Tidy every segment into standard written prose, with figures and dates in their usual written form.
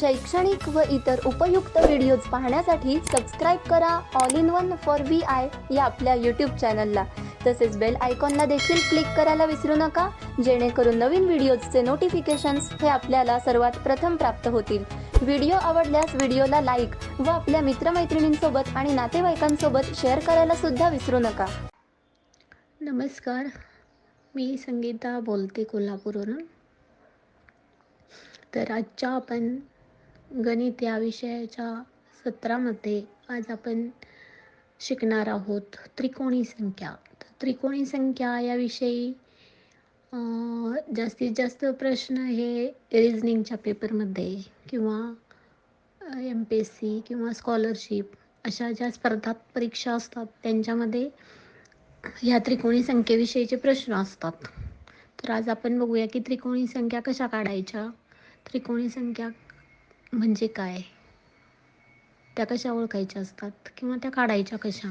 शैक्षणिक व इतर उपयुक्त व्हिडिओज पाहण्यासाठी सबस्क्राईब करा all in one for VI या आपल्या यूट्यूब चॅनलला. तसेच बेल आयकॉनला देखील क्लिक करायला विसरू नका, जेणेकरून नवीन व्हिडिओजचे नोटिफिकेशन्स हे आपल्याला सर्वात प्रथम प्राप्त होतील. व्हिडिओ आवडल्यास व्हिडिओला लाईक व आपल्या मित्रमैत्रिणींसोबत आणि नातेवाईकांसोबत शेअर करायला सुद्धा विसरू नका. नमस्कार, मी संगीता बोलते कोल्हापूरवरून. तर आजच्या आपण गणित या विषयाच्या सत्रामध्ये आज आपण शिकणार आहोत त्रिकोणी संख्या. त्रिकोणी संख्या याविषयी जास्तीत जास्त प्रश्न हे रिजनिंगच्या पेपरमध्ये किंवा MPSC किंवा स्कॉलरशिप अशा ज्या स्पर्धात्मक परीक्षा असतात त्यांच्यामध्ये ह्या त्रिकोणी संख्येविषयीचे प्रश्न असतात. तर आज आपण बघूया की त्रिकोणी संख्या कशा काढायच्या, त्रिकोणी संख्या म्हणजे काय, त्या कशा ओळखायच्या असतात किंवा त्या काढायच्या कशा,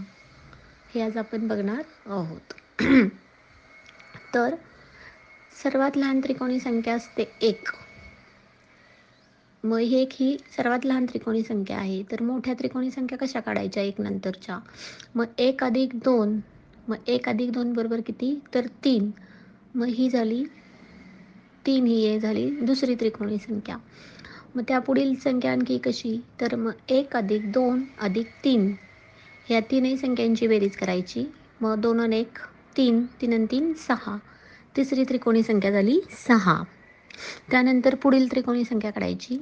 हे आज आपण बघणार आहोत. तर सर्वात लहान त्रिकोणी संख्या असते 1. मग ही सर्वात लहान त्रिकोणी संख्या आहे. तर मोठ्या त्रिकोणी संख्या कशा काढायच्या 1 नंतरच्या? मग 1 अधिक 2, मग 1 अधिक 2 बरोबर किती? तर 3. मग ही झाली 3, ही झाली दुसरी त्रिकोणी संख्या. मग त्या पुढील संख्या आणखी कशी? तर मग 1 अधिक 2 अधिक 3 ह्या तीनही संख्यांची बेरीज करायची. मग 2 आणि 1 3, 3 आणि 3 6, तिसरी त्रिकोणी संख्या झाली 6. त्यानंतर पुढील त्रिकोणी संख्या काढायची.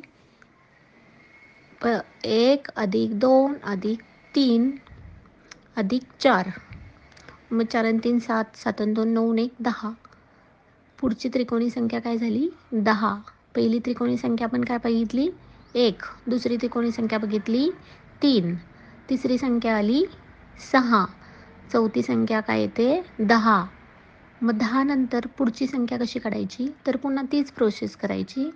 1 अधिक 2 अधिक 3 अधिक 4, मग 4 आणि 3 7, 7 आणि 2 9 आणि 1 10. पुढची त्रिकोणी संख्या काय झाली? 10. पहिली त्रिकोणी संख्या आपण काय बघितली? 1. दुसरी त्रिकोणी संख्या बघितली 3. तिसरी संख्या आली 6. चौथी संख्या काय येते? 10. मग 10 नंतर पुढची संख्या कशी काढायची? तर पुन्हा तीच प्रोसेस करायची.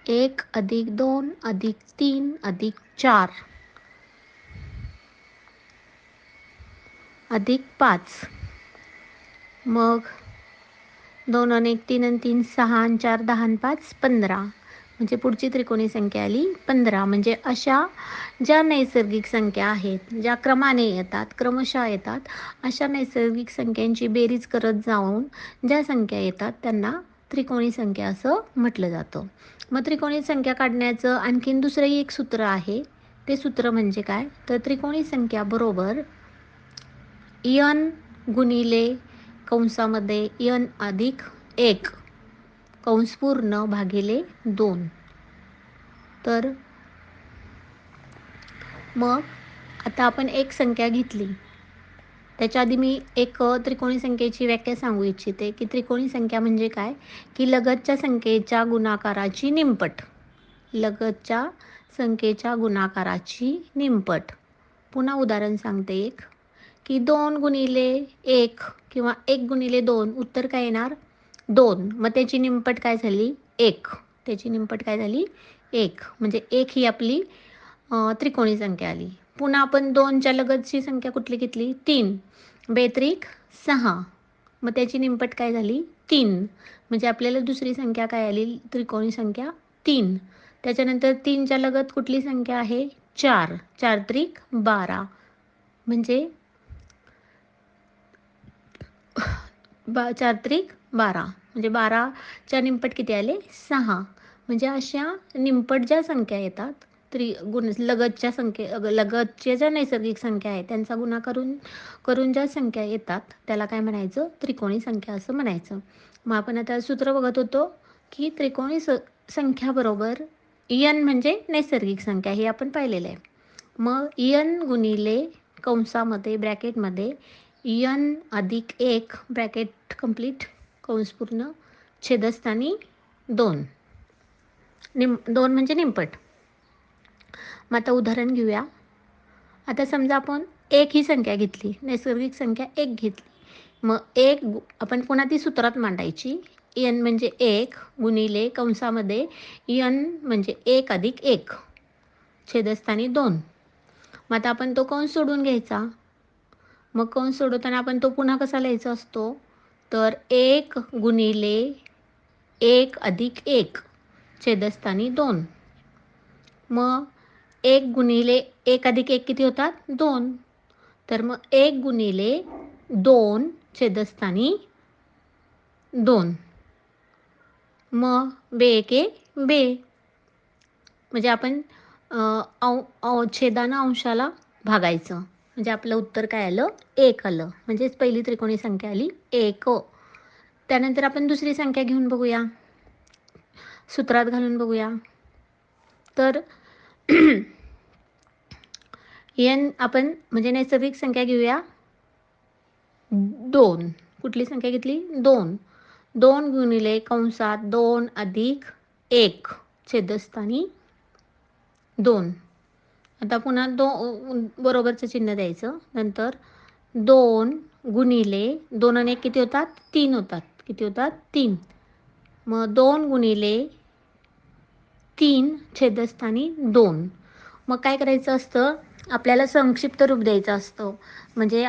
1 अधिक 2 अधिक 3 अधिक 4 अधिक 5. मग 2 आणि 1 3 आणि 3 6 आणि 4 10 आणि 5 15. म्हणजे पुढची त्रिकोणी संख्या आली 15. म्हणजे अशा ज्या नैसर्गिक संख्या आहेत, ज्या क्रमाने येतात, क्रमशः येतात, अशा नैसर्गिक संख्यांची बेरीज करत जाऊन ज्या संख्या येतात त्यांना त्रिकोणी संख्या असं म्हटलं जातं. मग त्रिकोणी संख्या काढण्याचं आणखीन दुसरंही एक सूत्र आहे. ते सूत्र म्हणजे काय? तर त्रिकोणी संख्या बरोबर n गुणिले कंसामध्ये n अधिक 1 कंस पूर्ण भागिले 2. तर मग आता आपण एक संख्या घेतली. त्याच्या आधी मी एक त्रिकोणी संख्येची व्याख्या सांगू इच्छिते की त्रिकोणी संख्या म्हणजे काय? की लगतच्या संख्येच्या गुणाकाराची निमपट. लगतच्या संख्येच्या गुणाकाराची निमपट. पुन्हा उदाहरण सांगते एक, की 2 गुणिले 1 किंवा 1 गुणिले 2 उत्तर काय येणार? 2. मग त्याची निमपट काय झाली? 1. त्याची निमपट काय झाली? 1. म्हणजे 1 ही आपली त्रिकोणी संख्या आली. पुन्हा आपण 2च्या लगतची संख्या कुठली घेतली? 3. बेत्रिक 6. मग त्याची निमपट काय झाली? 3. म्हणजे आपल्याला दुसरी संख्या काय आली? त्रिकोणी संख्या 3. त्याच्यानंतर 3च्या लगत कुठली संख्या आहे? 4. 4 त्रिक 12. म्हणजे 4 त्रिक 12. म्हणजे 12च्या निमपट किती आले? 6. म्हणजे अशा निमपट ज्या संख्या येतात, लगतच्या लगतच्या ज्या नैसर्गिक संख्या आहेत त्यांचा गुणा करून ज्या संख्या येतात त्याला काय म्हणायचं? त्रिकोणी संख्या असं म्हणायचं. मग आपण आता सूत्र बघत होतो की त्रिकोणी संख्या बरोबर n म्हणजे नैसर्गिक संख्या, हे आपण पाहिलेलं आहे. मग n गुणिले कंसामध्ये ब्रॅकेटमध्ये n अधिक 1 ब्रॅकेट कंप्लीट कंस पूर्ण छेदस्थानी 2. 2 म्हणजे निमपट. मग आता उदाहरण घेऊया. आता समजा आपण 1 ही संख्या घेतली, नैसर्गिक संख्या 1 घेतली. मग 1 आपण पुन्हा ती सूत्रात मांडायची. n म्हणजे 1 गुणिले कंसामध्ये n म्हणजे 1 अधिक 1 छेदस्थानी 2. मग आता आपण तो कंस सोडून घ्यायचा. मग कंस सोडवताना आपण तो पुन्हा कसा लिहायचा असतो? तर 1 गुणिले 1 अधिक 1 छेदस्थानी 2. मग 1 गुणिले 1 अधिक 1 किती होतात? 2. तर मग 1 गुणिले 2 छेदस्थानी 2. मग बे एके बे. म्हणजे आपण छेदानं अंशाला भागायचं. म्हणजे आपलं उत्तर काय आलं? 1 आलं. म्हणजेच पहिली त्रिकोणी संख्या आली 1. त्यानंतर आपण दुसरी संख्या घेऊन बघूया. सूत्रात घालून बघूया. तर n आपण म्हणजे नैसर्गिक संख्या घेऊया 2. कुठली संख्या घेतली? 2. 2 गुणिले कंसात 2 अधिक 1 छेदस्थानी 2. आता पुन्हा बरोबरचं चिन्ह द्यायचं. नंतर 2 गुणिले 2 आणि 1 किती होतात? 3 होतात. किती होतात? 3. मग 2 गुणिले 3 छेदस्थानी 2. मग काय करायचं असतं? आपल्याला संक्षिप्त रूप द्यायचं असतं. म्हणजे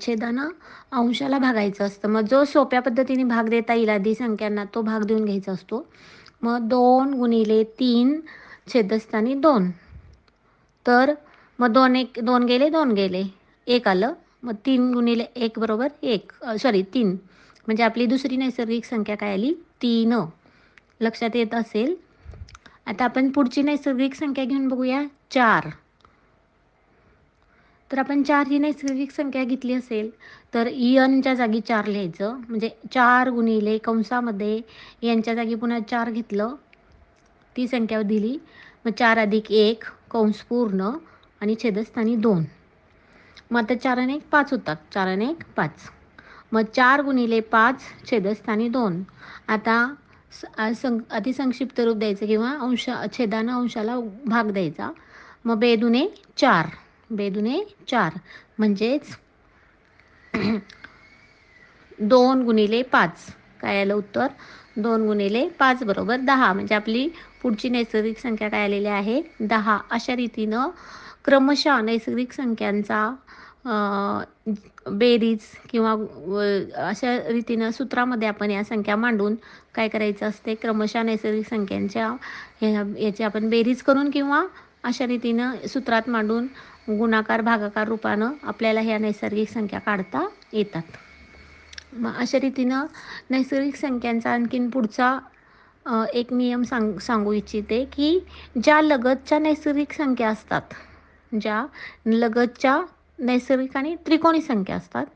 छेदानं अंशाला भागायचं असतं. मग जो सोप्या पद्धतीने भाग देता येईल आधी संख्यांना तो भाग देऊन घ्यायचा असतो. मग 2 गुणिले 3 छेदस्थानी 2. तर मग 2 गेले 2 गेले 1 आलं. मग 3 गुणिले 1 बरोबर 3. म्हणजे आपली दुसरी नैसर्गिक संख्या काय आली? 3. लक्षात येत असेल. आता आपण पुढची नैसर्गिक संख्या घेऊन बघूया 4. तर आपण 4 ही नैसर्गिक संख्या घेतली असेल तर च्या जागी 4 लिहायचं. म्हणजे 4 गुणिले कंसामध्ये यांच्या जागी पुन्हा 4 घेतलं, ती संख्या दिली. मग 4 अधिक 1 कंस पूर्ण आणि छेदस्थानी 2. मग आता 4 आणि 1 5 होतात. 4 आणि 1 5. मग 4 गुणिले 5 छेदस्थानी 2. आता अतिसंक्षिप्त रूप द्यायचं किंवा छेदानं अंशाला भाग द्यायचा. मग 2 दुणे 4. 2 दुणे 4 म्हणजेच 2 गुणिले 5. काय आलं उत्तर? 2 गुणिले 5 बरोबर 10. म्हणजे आपली पुढची नैसर्गिक संख्या काय आलेली आहे? 10. अशा रीतीनं क्रमशः नैसर्गिक संख्यांचा बेरीज किंवा अशा रीतीनं सूत्रामध्ये आपण या संख्या मांडून काय करायचं असते? क्रमशः नैसर्गिक संख्यांच्या याची आपण बेरीज करून किंवा अशा रीतीनं सूत्रात मांडून गुणाकार भागाकार रूपानं आपल्याला ह्या नैसर्गिक संख्या काढता येतात. मग अशा रीतीनं नैसर्गिक संख्यांचा आणखीन पुढचा एक नियम सांगू इच्छिते की ज्या लगतच्या नैसर्गिक संख्या असतात, ज्या लगतच्या नैसर्गिक आणि त्रिकोणी संख्या असतात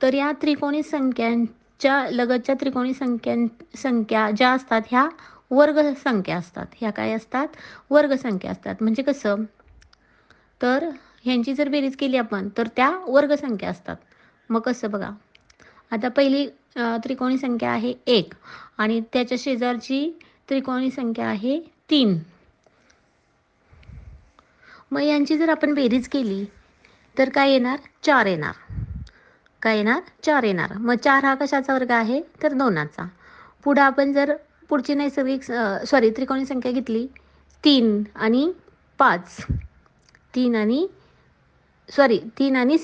तर या त्रिकोणी संख्यांच्या लगतच्या त्रिकोणी संख्या ज्या असतात ह्या वर्ग संख्या असतात. ह्या काय असतात? वर्ग संख्या असतात. म्हणजे कसं? तर ह्यांची जर बेरीज केली आपण तर त्या वर्ग संख्या असतात. मग कसं बघा. आता पहिली त्रिकोणी संख्या आहे 1 आणि त्याच्या शेजारची त्रिकोणी संख्या आहे 3. मग यांची जर आपण बेरीज केली तर काय येणार? 4 येणार. काय येणार? 4 येणार. मग 4 हा कशाचा वर्ग आहे? तर 2चा. पुढं आपण जर पुढची त्रिकोणी संख्या घेतली 3 आणि 5. 3 आणि 6. 3 आणि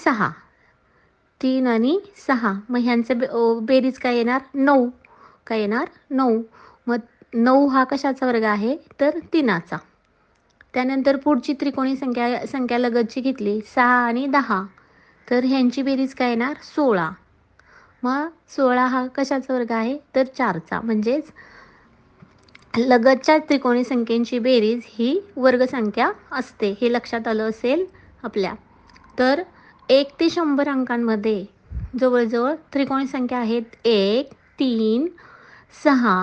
6. मग ह्यांचं बेरीज काय येणार? 9. काय येणार? 9. मग 9 हा कशाचा वर्ग आहे? तर 3चा. त्यानंतर पुढची त्रिकोणी संख्या लगतची घेतली 6 आणि 10. तर ह्यांची बेरीज काय येणार? 16. मग 16 हा कशाचा वर्ग आहे? तर 4चा. म्हणजेच लगतच्या त्रिकोणी संख्येची बेरीज ही वर्गसंख्या असते. हे लक्षात आलं असेल आपल्या. तर 1 ते 100 अंकांमध्ये जवळजवळ त्रिकोणी संख्या आहेत 1, 3, 6,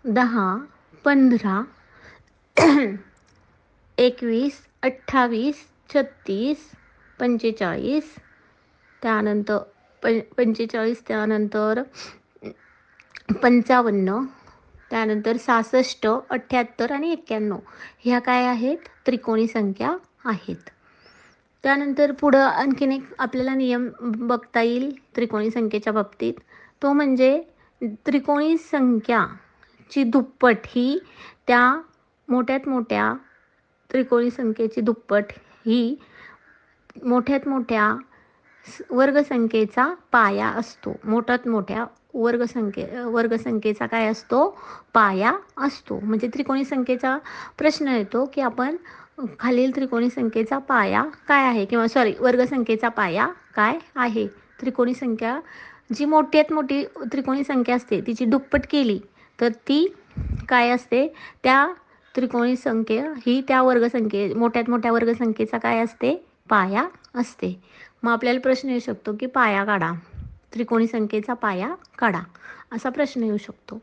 10, 15, 21, 28, 36, 45, त्यानंतर 45, त्यानंतर 55, त्यानंतर 66, 78 आणि 91. ह्या काय आहेत? त्रिकोणी संख्या आहेत. त्यानंतर पुढं आणखीन एक आपल्याला नियम बघता येईल त्रिकोणी संख्येच्या बाबतीत. तो म्हणजे त्रिकोणी संख्याची दुप्पट ही त्या मोठ्यात मोठ्या त्रिकोणी संख्येची दुप्पट ही मोठ्यात मोठ्या वर्गसंख्येचा पाया असतो. मोठ्यात मोठ्या वर्गसंख्येचा काय असतो, पाया असतो. म्हणजे त्रिकोणी संख्येचा प्रश्न येतो की आपण खालील त्रिकोणी संख्येचा पाया काय आहे, किंवा वर्गसंख्येचा पाया काय आहे. त्रिकोणी संख्या जी मोठ्यात मोठी त्रिकोणी संख्या असते तिची दुप्पट केली तर ती काय असते, त्या त्रिकोणी संख्या ही त्या मोठ्यात मोठ्या वर्गसंख्येचा काय असते, पाया असते. मग आपल्याला प्रश्न येऊ शकतो की पाया काढा, त्रिकोणी संख्येचा पाया काढा, असा प्रश्न येऊ शकतो.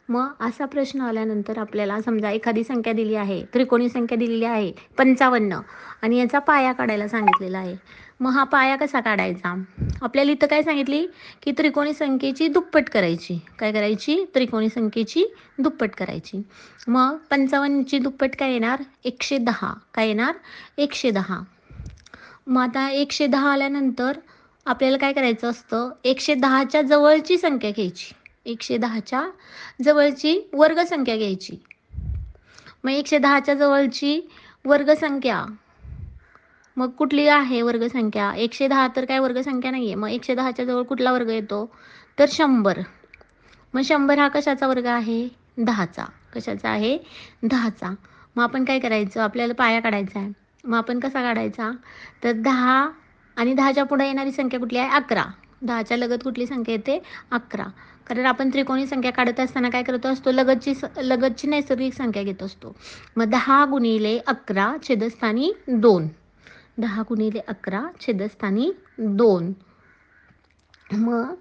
मग असा प्रश्न आल्यानंतर आपल्याला समजा एखादी संख्या दिली आहे, त्रिकोणी संख्या दिलेली आहे 55 आणि याचा पाया काढायला सांगितलेला आहे. मग हा पाया कसा काढायचा, आपल्याला इथं काय सांगितली की त्रिकोणी संख्येची दुप्पट करायची. काय करायची, त्रिकोणी संख्येची दुप्पट करायची. मग 55ची दुप्पट काय येणार, 110. काय येणार, 110. मग आता 110 आल्यानंतर आपल्याला काय करायचं असतं, 110च्या जवळची संख्या घ्यायची. 110च्या जवळची वर्गसंख्या घ्यायची. मग 110च्या जवळची वर्गसंख्या मग कुठली आहे वर्गसंख्या, 110 तर काय वर्गसंख्या नाही आहे. मग 110च्या जवळ कुठला वर्ग येतो, तर 100. मग 100 हा कशाचा वर्ग आहे, 10चा. कशाचा आहे, 10चा. मग आपण काय करायचं, आपल्याला पाया काढायचा आहे. मग आपण कसा काढायचा, तर 10 आणि 10च्या पुढे येणारी संख्या कुठली आहे, 11. 10च्या लगत कुठली संख्या येते, 11. कारण आपण त्रिकोणी संख्या काढत असताना काय करत असतो, लगतची नैसर्गिक संख्या घेत असतो. मग 10 गुणिले 11 छेदस्थानी 2. 10 गुणिले 11 छेदस्थानी 2. मग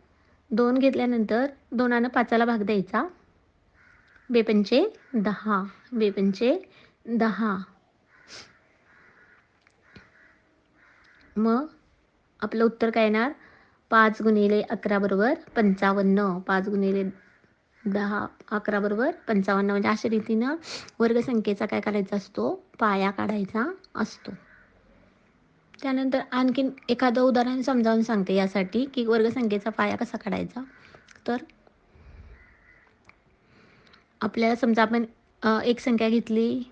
2 घेतल्यानंतर 2 5ला भाग द्यायचा. बेपंचे 10. बेपंचे 10. मग आपलं उत्तर काय येणार, 5 गुणिले 11 बरोबर 55. 5 गुणिले 10 11 बरोबर 55. म्हणजे अशा रीतीनं वर्गसंख्येचा काय करायचा असतो, पाया काढायचा असतो. त्यानंतर आणखीन एखादं उदाहरण समजावून सांगते यासाठी की वर्गसंख्येचा पाया कसा काढायचा. तर आपल्याला समजा आपण एक संख्या घेतली,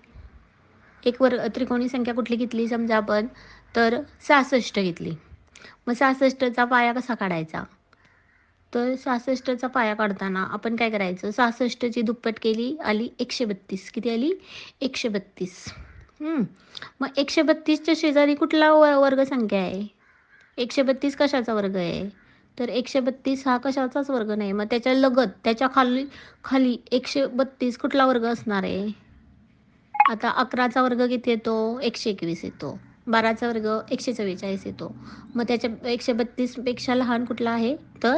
त्रिकोणी संख्या कुठली घेतली समजा आपण, तर 66 घेतली. मग 66चा पाया कसा काढायचा, तर 66चा पाया काढताना आपण काय करायचं, 66ची दुप्पट केली, आली 132. किती आली, 132. मग 132च्या शेजारी कुठला वर्गसंख्या आहे, 132 कशाचा वर्ग आहे, तर 132 हा कशाचाच वर्ग नाही. मग त्याच्या लगत, त्याच्या खाली 132 कुठला वर्ग असणार आहे. आता 11चा वर्ग किती येतो, 121 येतो. 12चा वर्ग 144 येतो. मग त्याच्या 132पेक्षा लहान कुठला आहे, तर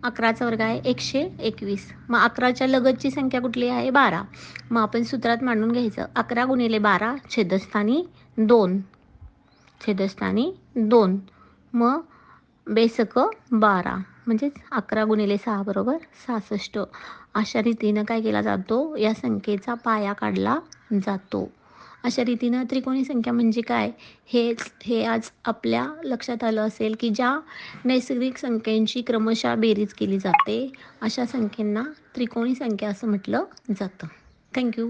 11चा वर्ग आहे 121. मग 11च्या लगतची संख्या कुठली आहे, 12. मग आपण सूत्रात मांडून घ्यायचं, 11 गुणिले 12 छेदस्थानी 2. छेदस्थानी 2. मग बेसक 12. म्हणजेच 11 गुणिले 6 बरोबर 66. अशा रीतीनं काय केला जातो, या संख्येचा पाया काढला जातो. अशा रीतीनं त्रिकोणी संख्या म्हणजे काय, हे आज आपल्या लक्षात आलं असेल की ज्या नैसर्गिक संख्यांची क्रमशः बेरीज केली जाते अशा संख्यांना त्रिकोणी संख्या असं म्हटलं जातं. थँक्यू.